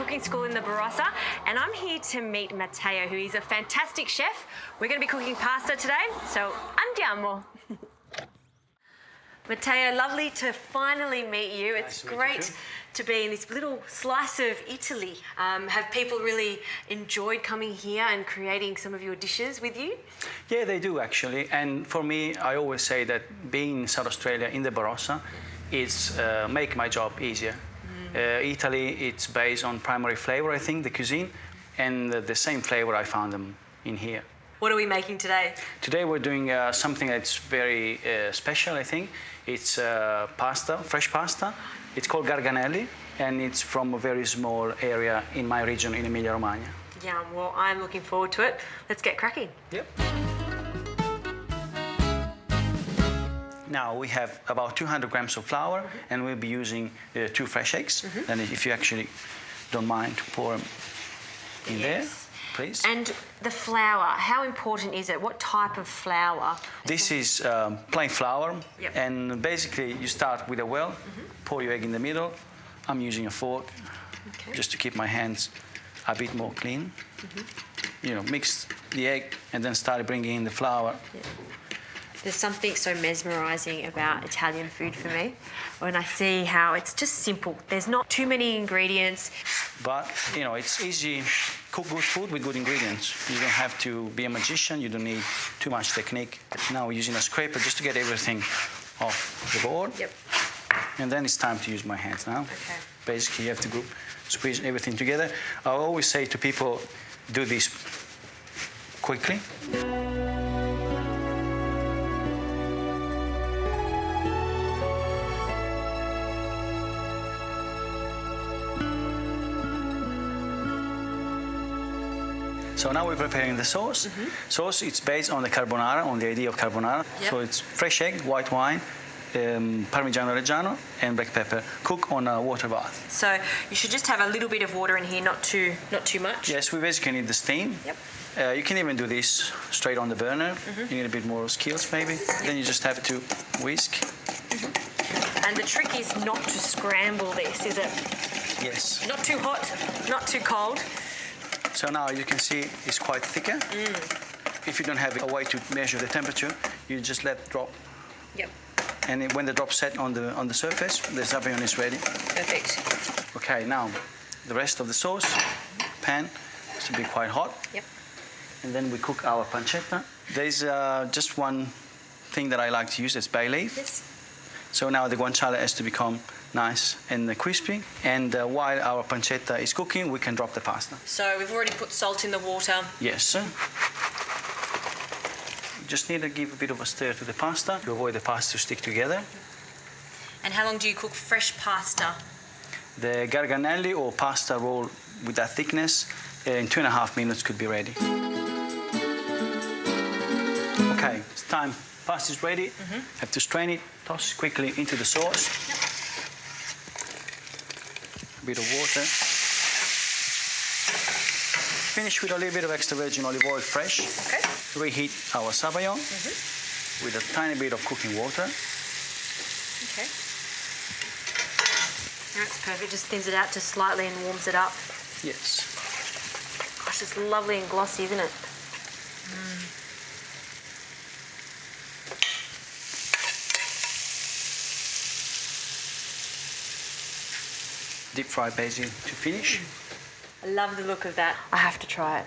cooking school in the Barossa, and I'm here to meet Matteo, who is a fantastic chef. We're going to be cooking pasta today, so andiamo. Matteo, lovely to finally meet you. It's great to be in this little slice of Italy. Have people really enjoyed coming here and creating some of your dishes with you? Yeah, they do actually. And for me, I always say that being in South Australia in the Barossa is make my job easier. Italy, it's based on primary flavor, I think, the cuisine, and the same flavor I found them in here. What are we making today? Today we're doing something that's very special, I think. It's pasta, fresh pasta. It's called garganelli, and it's from a very small area in my region in Emilia-Romagna. Yeah, well, I'm looking forward to it. Let's get cracking. Yep. Now we have about 200 grams of flour, and we'll be using 2 fresh eggs. And if you actually don't mind to pour them in there, please. And the flour, how important is it? What type of flour? This is plain flour, and basically you start with a well, pour your egg in the middle. I'm using a fork just to keep my hands a bit more clean. You know, mix the egg and then start bringing in the flour. There's something so mesmerising about Italian food for me when I see how it's just simple. There's not too many ingredients. But, you know, it's easy. Cook good food with good ingredients. You don't have to be a magician. You don't need too much technique. Now we're using a scraper just to get everything off the board. And then it's time to use my hands now. Basically, you have to squeeze everything together. I always say to people, do this quickly. So now we're preparing the sauce. Sauce, it's based on the carbonara, on the idea of carbonara. So it's fresh egg, white wine, Parmigiano Reggiano, and black pepper. Cook on a water bath. So you should just have a little bit of water in here, not too much. Yes, we basically need the steam. You can even do this straight on the burner. You need a bit more skills, maybe. Then you just have to whisk. And the trick is not to scramble this, is it? Yes. Not too hot, not too cold. So now you can see it's quite thicker. If you don't have a way to measure the temperature, you just let it drop. And when the drop set on the surface, the zabayon is ready. Perfect. Okay, now the rest of the sauce pan has to be quite hot. And then we cook our pancetta. There's just one thing that I like to use, it's bay leaf. So now the guanciale has to become nice and crispy. And while our pancetta is cooking, we can drop the pasta. So we've already put salt in the water. Yes. Just need to give a bit of a stir to the pasta to avoid the pasta to stick together. And how long do you cook fresh pasta? The garganelli or pasta roll with that thickness in 2.5 minutes could be ready. Okay, it's time. Pasta is ready. Have to strain it, toss it quickly into the sauce. A bit of water. Finish with a little bit of extra virgin olive oil fresh. Reheat our sabayon with a tiny bit of cooking water. That's perfect. Just thins it out just slightly and warms it up. Yes. Gosh, it's lovely and glossy, isn't it? Deep fried basil to finish. I love the look of that. I have to try it.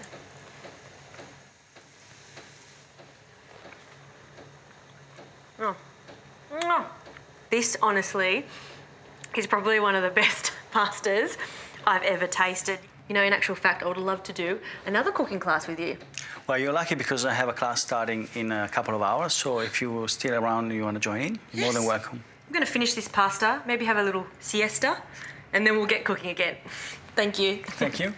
This, honestly, is probably one of the best pastas I've ever tasted. You know, in actual fact, I would love to do another cooking class with you. Well, you're lucky because I have a class starting in a couple of hours, so if you're still around and you want to join in, you're more than welcome. I'm going to finish this pasta, maybe have a little siesta, and then we'll get cooking again. Thank you. Thank you.